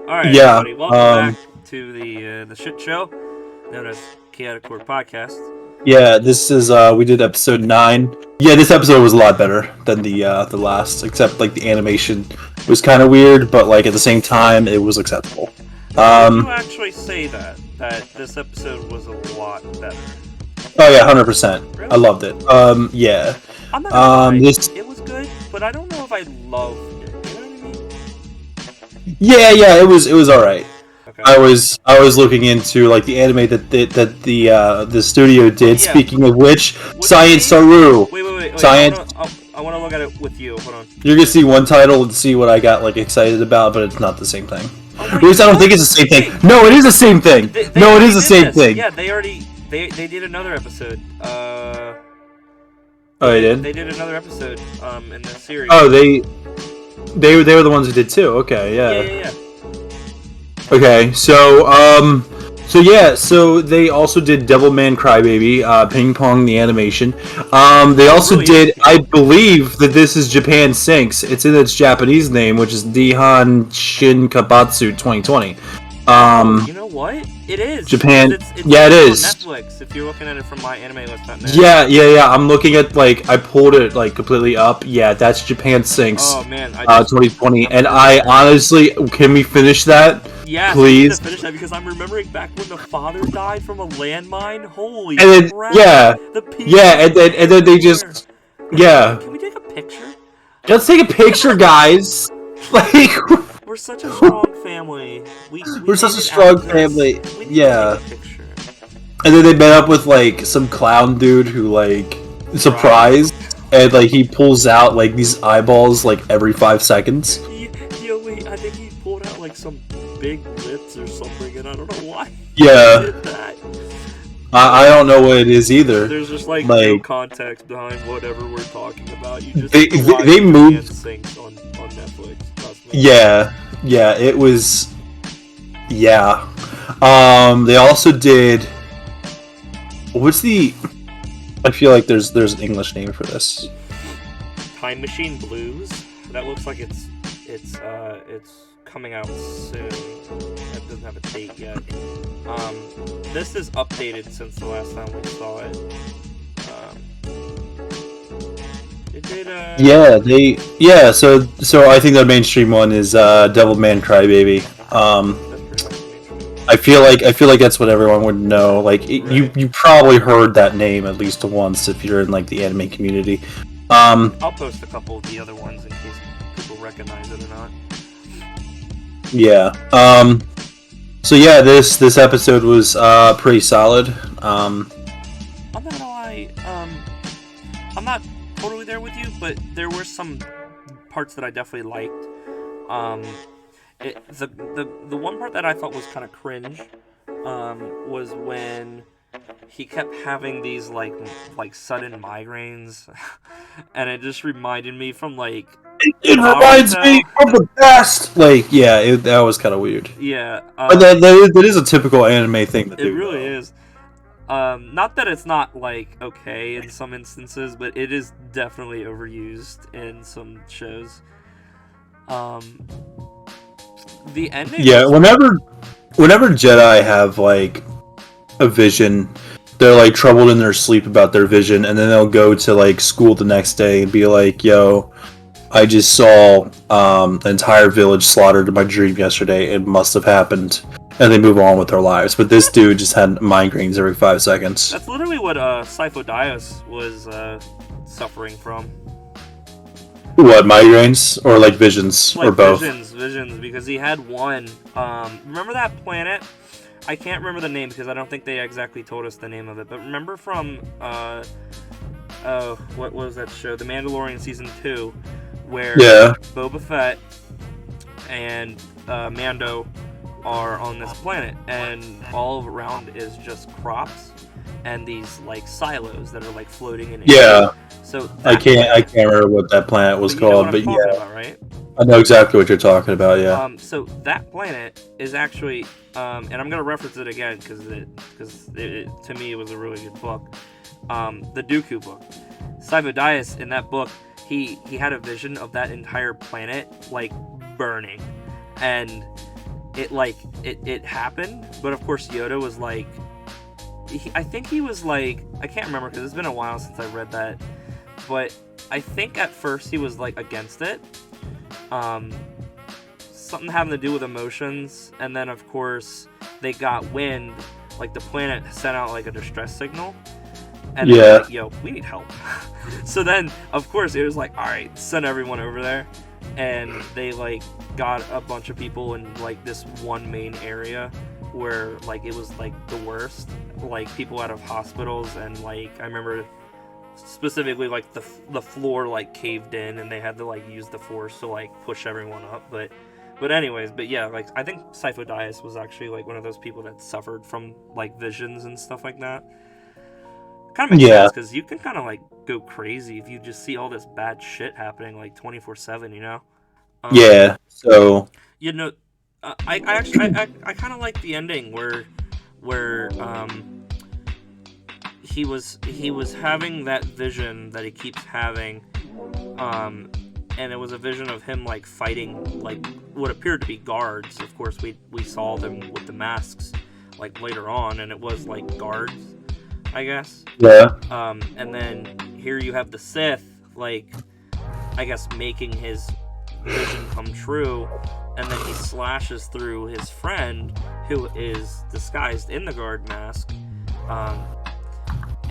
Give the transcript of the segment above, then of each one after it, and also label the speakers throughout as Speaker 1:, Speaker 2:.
Speaker 1: All right,
Speaker 2: Yeah.
Speaker 1: everybody, welcome back to the shit show known as Chaotic Core Podcast.
Speaker 2: Yeah. This is we did episode 9. Yeah, this episode was a lot better than the last, except like the animation was kind of weird, but like at the same time it was acceptable.
Speaker 1: Would you
Speaker 2: Um.
Speaker 1: actually say that this episode was a lot better?
Speaker 2: Oh yeah, 100%. I
Speaker 1: Really?
Speaker 2: loved it. Yeah.
Speaker 1: I'm not gonna lie,
Speaker 2: This.
Speaker 1: it was good, but I don't know if I loved it. You know what I mean?
Speaker 2: Yeah. It was all right.
Speaker 1: Okay.
Speaker 2: I was looking into like the anime that the studio did.
Speaker 1: Yeah.
Speaker 2: Speaking of which,
Speaker 1: What's
Speaker 2: Science
Speaker 1: the name?
Speaker 2: Saru.
Speaker 1: Wait.
Speaker 2: Science.
Speaker 1: I wanna look at it with you. Hold on.
Speaker 2: You're gonna see one title and see what I got like excited about, but it's not the same thing.
Speaker 1: Oh,
Speaker 2: At least I don't think it's the same thing. No, it is the same thing. No, it is the same thing.
Speaker 1: Yeah, they did another episode.
Speaker 2: Oh, they did.
Speaker 1: They did another episode in the series.
Speaker 2: Oh, they were the ones who did too. Okay,
Speaker 1: Yeah.
Speaker 2: Okay, so they also did Devilman Crybaby, Ping Pong the animation. They also
Speaker 1: really
Speaker 2: did.
Speaker 1: is.
Speaker 2: I believe that this is Japan Sinks. It's in its Japanese name, which is Dihan Shinkabatsu 2020.
Speaker 1: You know what? It is.
Speaker 2: Japan-
Speaker 1: It's
Speaker 2: yeah, it
Speaker 1: on
Speaker 2: is.
Speaker 1: Netflix. If you're looking at it from myanimelist.net.
Speaker 2: Yeah. I'm looking at like I pulled it like completely up. Yeah, that's Japan Sinks.
Speaker 1: Oh man, I just
Speaker 2: 2020, and I honestly, can we finish that?
Speaker 1: yeah.
Speaker 2: please.
Speaker 1: To finish that because I'm remembering back when the father died from a landmine. Holy
Speaker 2: And then
Speaker 1: crap!
Speaker 2: yeah,
Speaker 1: The people
Speaker 2: yeah, and then they
Speaker 1: everywhere.
Speaker 2: just yeah.
Speaker 1: Can we take a picture?
Speaker 2: Let's take a picture, guys. Like
Speaker 1: We're such a strong family.
Speaker 2: we're such a
Speaker 1: made it
Speaker 2: strong
Speaker 1: out of this.
Speaker 2: family.
Speaker 1: We need
Speaker 2: Yeah.
Speaker 1: to take a picture.
Speaker 2: And then they met up with like some clown dude who like surprised, and like he pulls out like these eyeballs like every 5 seconds.
Speaker 1: I think he pulled out like some big lips or something, and I don't know why
Speaker 2: Yeah.
Speaker 1: he did that.
Speaker 2: I don't know what it is either.
Speaker 1: There's just like no
Speaker 2: Like
Speaker 1: context behind whatever we're talking about. You just
Speaker 2: They-
Speaker 1: have to watch
Speaker 2: they
Speaker 1: Japan
Speaker 2: moved-
Speaker 1: Sinks on Netflix. Trust me.
Speaker 2: yeah, it was yeah. They also did what's the I feel like there's an English name for this.
Speaker 1: Time Machine Blues. That looks like it's coming out soon. It doesn't have a date yet. This is updated since the last time we saw it. It did.
Speaker 2: So I think the mainstream one is Devilman Crybaby.
Speaker 1: That's pretty much mainstream.
Speaker 2: I feel like that's what everyone would know. Like you probably heard that name at least once if you're in like the anime community.
Speaker 1: I'll post a couple of the other ones in case people recognize it or not.
Speaker 2: Yeah. So yeah, this episode was pretty solid.
Speaker 1: I'm not gonna lie. I'm not totally there with you, but there were some parts that I definitely liked. The one part that I thought was kind of cringe, was when he kept having these like sudden migraines, and it just reminded me from like
Speaker 2: It reminds me of the best. Like yeah, that was kind of weird.
Speaker 1: yeah.
Speaker 2: But that is a typical anime thing to
Speaker 1: It
Speaker 2: do.
Speaker 1: really is. Not that it's not like okay in some instances, but it is definitely overused in some shows. The ending.
Speaker 2: Yeah, whenever Jedi have like a vision, they're like troubled in their sleep about their vision, and then they'll go to like school the next day and be like, "Yo, I just saw an entire village slaughtered in my dream yesterday. It must have happened." And they move on with their lives. But this dude just had migraines every 5 seconds.
Speaker 1: That's literally what Sifo-Dyas was suffering from.
Speaker 2: What, migraines or like visions
Speaker 1: Like
Speaker 2: or both?
Speaker 1: visions, because he had one. Remember that planet? I can't remember the name because I don't think they exactly told us the name of it. But remember from what was that show? The Mandalorian season 2, where
Speaker 2: Yeah.
Speaker 1: Boba Fett and Mando are on this planet, and all around is just crops and these like silos that are like floating in air.
Speaker 2: Yeah.
Speaker 1: So
Speaker 2: I can't remember what that planet was
Speaker 1: you know
Speaker 2: called,
Speaker 1: what
Speaker 2: but
Speaker 1: I'm talking
Speaker 2: yeah.
Speaker 1: about, right?
Speaker 2: I know exactly what you're talking about, yeah.
Speaker 1: So that planet is actually, and I'm gonna reference it again because to me it was a really good book. The Dooku book. Sifo-Dyas in that book, he had a vision of that entire planet like burning, and it happened, but of course Yoda was like, I think he was like, I can't remember because it's been a while since I read that, but I think at first he was like against it, something having to do with emotions, and then of course they got wind, like the planet sent out like a distress signal, and they were like, yo, we need help. So then of course it was like, all right, send everyone over there, and they like got a bunch of people in like this one main area where like it was like the worst, like people out of hospitals, and like I remember specifically like the floor like caved in and they had to like use the force to like push everyone up, but anyways, but yeah, like I think Sifo Dyas was actually like one of those people that suffered from like visions and stuff like that. Kind of makes sense because you can kind of like go crazy if you just see all this bad shit happening like 24/7, you know?
Speaker 2: So
Speaker 1: you know, I actually kind of like the ending where he was having that vision that he keeps having, and it was a vision of him like fighting like what appeared to be guards. Of course, we saw them with the masks like later on, and it was like guards, I guess.
Speaker 2: Yeah.
Speaker 1: And then here you have the Sith, like, I guess making his vision come true, and then he slashes through his friend who is disguised in the guard mask,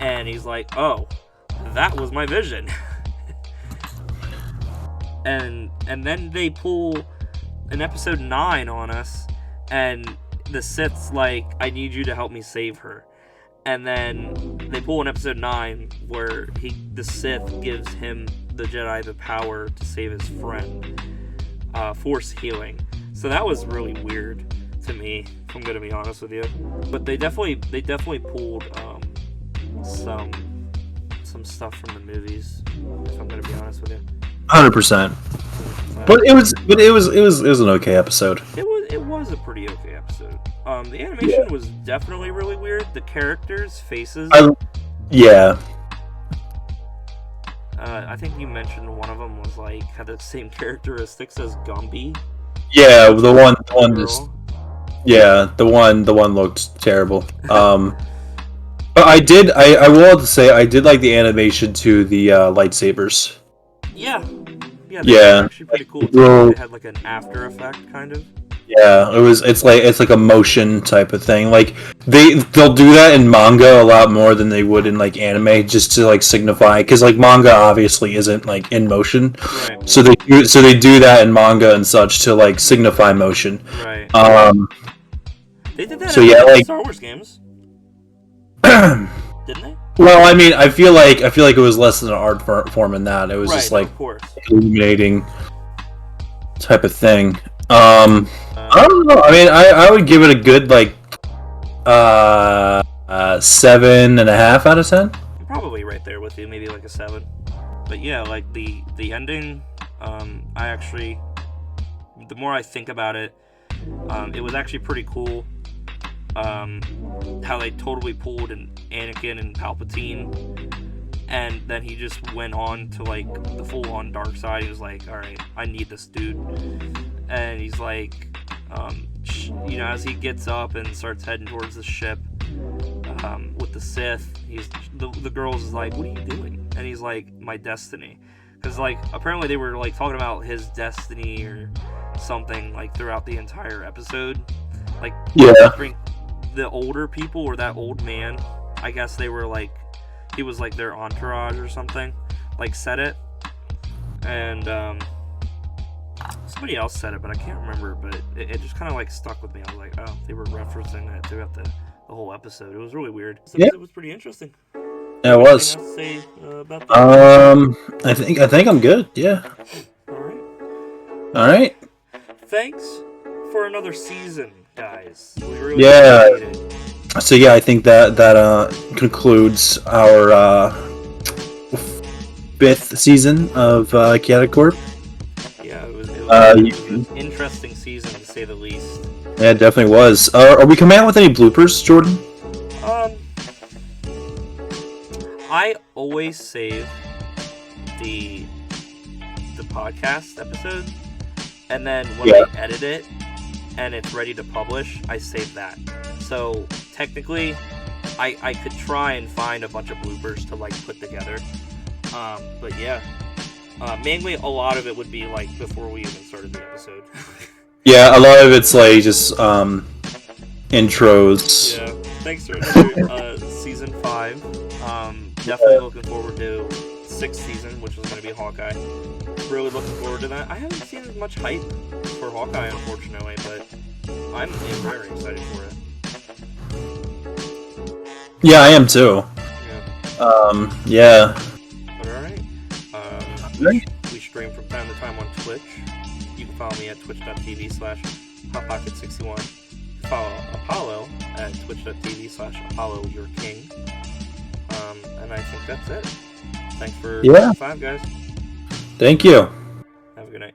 Speaker 1: and he's like, oh, that was my vision. and then they pull an episode 9 on us, and the Sith's like, I need you to help me save her. And then they pull in episode 9 where the Sith gives him, the Jedi, the power to save his friend, force healing. So that was really weird to me, if I'm gonna be honest with you. But they definitely pulled some stuff from the movies, if I'm gonna be honest with you.
Speaker 2: 100%. But it was an okay episode.
Speaker 1: It was a pretty okay episode. The animation was definitely really weird. The characters' faces. I think you mentioned one of them was like had the same characteristics as Gumby.
Speaker 2: Yeah, the one looked terrible. But I will have to say I did like the animation to the lightsabers.
Speaker 1: Yeah, they were actually pretty cool. They had like an after effect kind of.
Speaker 2: Yeah, it's like a motion type of thing. Like they'll do that in manga a lot more than they would in like anime, just to like signify, because like manga obviously isn't like in motion,
Speaker 1: right.
Speaker 2: So they do that in manga and such to like signify motion.
Speaker 1: Right. They did that
Speaker 2: so
Speaker 1: in
Speaker 2: like
Speaker 1: Star Wars games, didn't they?
Speaker 2: Well, I mean, I feel like it was less than an art form in that. It was just like illuminating type of thing. I don't know. I mean, I would give it a good like 7.5 out of 10.
Speaker 1: I'm probably right there with you, maybe like a 7. But yeah, like the ending, I actually, the more I think about it, it was actually pretty cool. How they totally pulled an Anakin and Palpatine, and then he just went on to like the full-on dark side. He was like, all right, I need this dude. And he's like, you know, as he gets up and starts heading towards the ship with the Sith, the girls is like, what are you doing? And he's like, my destiny. Because like apparently they were like talking about his destiny or something like throughout the entire episode. Like, the older people, or that old man, I guess they were like, he was like their entourage or something, like said it, and somebody else said it, but I can't remember, but it just kind of like stuck with me. I was like, oh, they were referencing that throughout the whole episode. It was really weird. So it was pretty interesting.
Speaker 2: Yeah, it was.
Speaker 1: Anything else to say about that?
Speaker 2: I think I'm good. Yeah. All right.
Speaker 1: Thanks for another season, guys. We really appreciate it.
Speaker 2: So yeah, I think that concludes our 5th season of Chaotic Corp.
Speaker 1: Yeah, it was an interesting season to say the least.
Speaker 2: Yeah, it definitely was. Are we coming out with any bloopers, Jordan?
Speaker 1: I always save the podcast episode, and then when I edit it, and it's ready to publish, I save that. So technically, I could try and find a bunch of bloopers to like put together. But yeah, mainly a lot of it would be like before we even started the episode.
Speaker 2: Yeah, a lot of it's like just intros.
Speaker 1: Yeah, thanks for another season 5. Definitely looking forward to 6th season, which is going to be Hawkeye. Really looking forward to that. I haven't seen as much hype for Hawkeye, unfortunately, but I'm very excited for it.
Speaker 2: Yeah, I am too.
Speaker 1: Yeah.
Speaker 2: Yeah.
Speaker 1: But alright.
Speaker 2: Right.
Speaker 1: We stream from time to time on Twitch. You can follow me at twitch.tv/HotPocket61. Follow Apollo at twitch.tv/ApolloYourKing. And I think that's it. Thanks for 5, guys.
Speaker 2: Thank you.
Speaker 1: Have a good night.